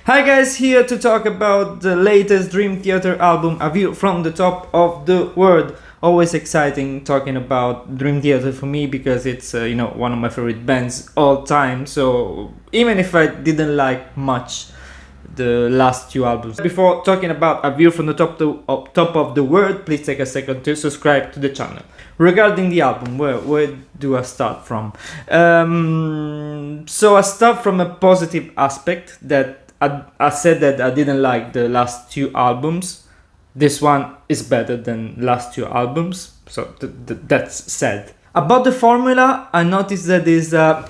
Hi guys, here to talk about the latest Dream Theater album, A View from the Top of the World. Always exciting talking about Dream Theater for me because it's one of my favorite bands all time. So even if I didn't like much the last two albums, before talking about A View from the Top of the World, please take a second to subscribe to the channel. Regarding the album, where do I start from? So I start from a positive aspect that I said that I didn't like the last two albums. This one is better than last two albums, so that's said. About the formula, I noticed that is where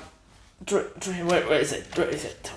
is it?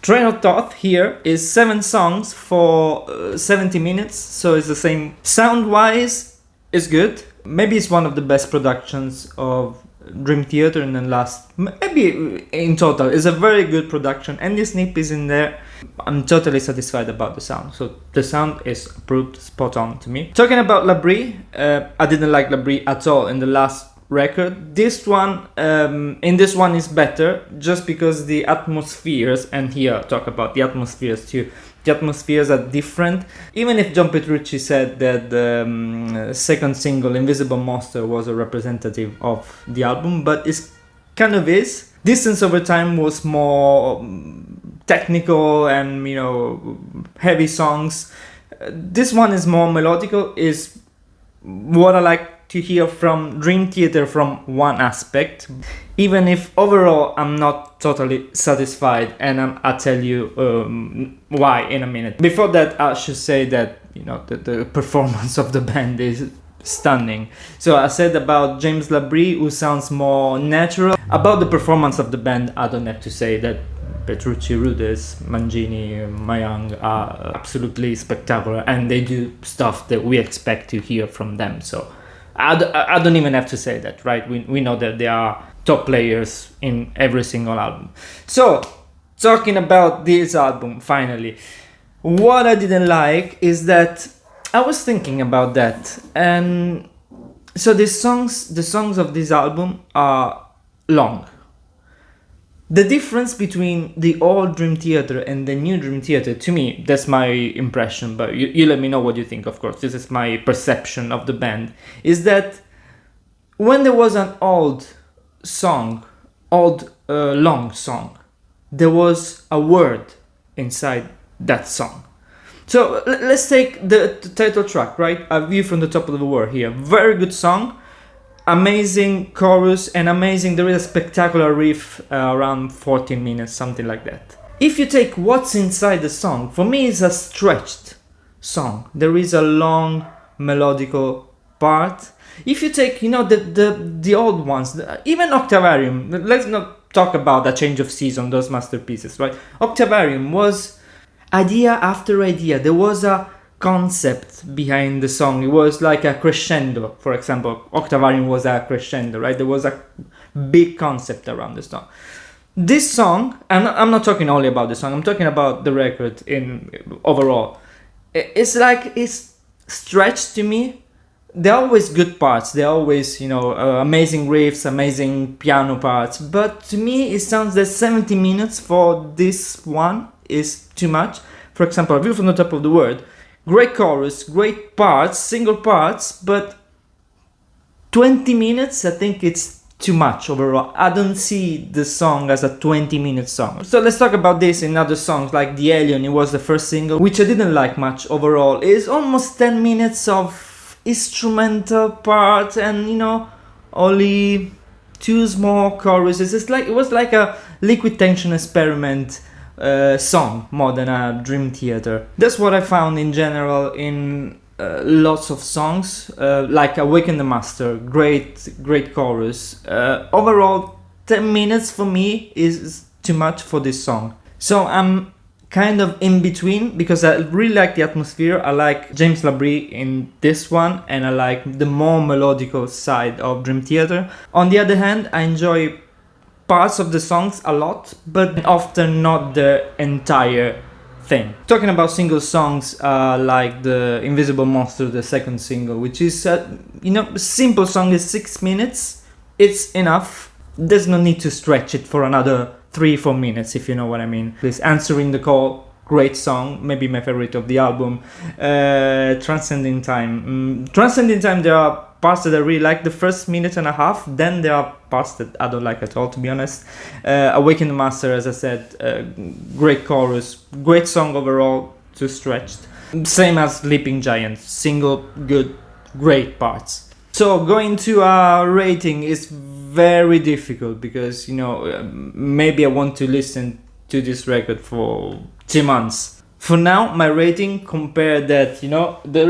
Train of Thought here is 7 songs for 70 minutes, so it's the same. Sound-wise, it's good. Maybe it's one of the best productions of Dream Theater in the last, maybe in total. It's a very good production, and the snip is in there. I'm totally satisfied about the sound, so the sound is approved, spot on to me. Talking about Labrie, I didn't like Labrie at all in the last record. This one, in this one is better, just because the atmospheres, and here I talk about the atmospheres too. The atmospheres are different. Even if John Petrucci said that the second single, Invisible Monster, was a representative of the album, but it kind of is. Distance Over Time was more technical and, heavy songs. This one is more melodical, is what I like to hear from Dream Theater from one aspect, even if overall I'm not totally satisfied, and I'll tell you why in a minute. Before that, I should say that the performance of the band is stunning. So I said about James Labrie, who sounds more natural. About the performance of the band, I don't have to say that Petrucci, Rudess, Mangini, Mayang are absolutely spectacular, and they do stuff that we expect to hear from them. So I don't even have to say that, right? We know that they are top players in every single album. So, talking about this album, finally, what I didn't like is that I was thinking about that, and so the songs of this album are long. The difference between the old Dream Theater and the new Dream Theater, to me, that's my impression, but you let me know what you think, of course, this is my perception of the band, is that when there was an long song, there was a word inside that song. So let's take the title track, right? A View from the Top of the World here. Very good song. Amazing chorus and amazing, there is a spectacular riff around 14 minutes, something like that. If you take what's inside the song, for me it's a stretched song. There is a long melodical part. If you take, the old ones, even Octavarium, let's not talk about A Change of Season, those masterpieces, right? Octavarium was idea after idea. There was a concept behind the song. It was like a crescendo. For example, Octavarium was a crescendo, right? There was a big concept around the song. This song, and I'm not talking only about the song, I'm talking about the record in overall. It's like it's stretched to me. They're always good parts. They're always, amazing riffs, amazing piano parts. But to me, it sounds that 70 minutes for this one is too much. For example, A View from the Top of the World. Great chorus, great parts, single parts, but 20 minutes, I think it's too much overall. I don't see the song as a 20-minute song. So let's talk about this in other songs, like The Alien, it was the first single, which I didn't like much overall. It's almost 10 minutes of instrumental part and, only 2 small choruses. It was like a Liquid Tension experiment song more than a Dream Theater. That's what I found in general in lots of songs, like Awaken the Master, great chorus. Overall, 10 minutes for me is too much for this song. So I'm kind of in between, because I really like the atmosphere. I like James Labrie in this one, and I like the more melodical side of Dream Theater. On the other hand, I enjoy parts of the songs a lot, but often not the entire thing. Talking about single songs, like the Invisible Monster, the second single, which is a simple song, is 6 minutes. It's enough. There's no need to stretch it for another 3-4 minutes, if you know what I mean. Please, Answering the Call, great song, maybe my favorite of the album. Transcending Time. Transcending Time, there are parts that I really like the first minute and a half, then there are parts that I don't like at all, to be honest. Awaken the Master, as I said, great chorus, great song overall, too stretched. Same as Leaping Giant, single, good, great parts. So going to a rating is very difficult because, you know, maybe I want to listen to this record for 2 months. For now, my rating, compare that, you know, there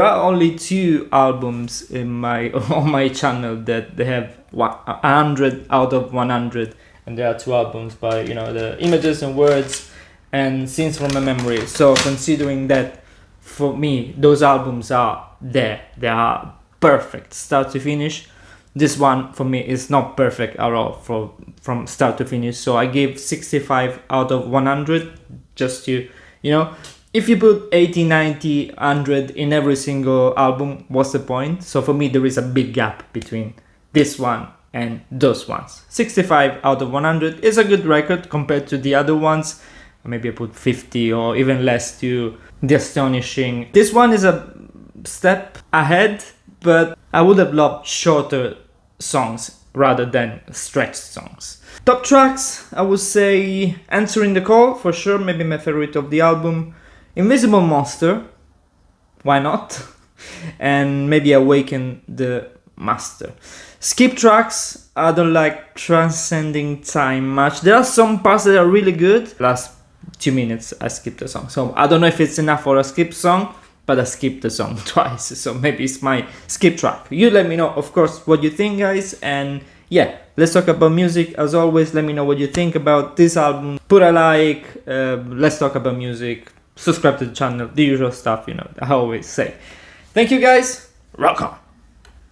are only 2 albums in on my channel that they have 100 out of 100, and there are 2 albums by, you know, the Images and Words and Scenes from a Memory. So considering that, for me, those albums are there, they are perfect start to finish. This one for me is not perfect at all from start to finish, so I gave 65 out of 100, just to, you know, if you put 80, 90, 100 in every single album, what's the point? So for me, there is a big gap between this one and those ones. 65 out of 100 is a good record compared to the other ones. Maybe I put 50 or even less to The Astonishing. This one is a step ahead, but I would have loved shorter songs rather than stretched songs. Top tracks, I would say Answering the Call, for sure, maybe my favorite of the album. Invisible Monster, why not? And maybe Awaken the Master. Skip tracks, I don't like Transcending Time much. There are some parts that are really good. Last 2 minutes I skipped a song, so I don't know if it's enough for a skip song, but I skipped the song twice, so maybe it's my skip track. You let me know, of course, what you think, guys, and yeah, let's talk about music. As always, let me know what you think about this album. Put a like, let's talk about music, subscribe to the channel, the usual stuff, you know, I always say. Thank you, guys, rock on!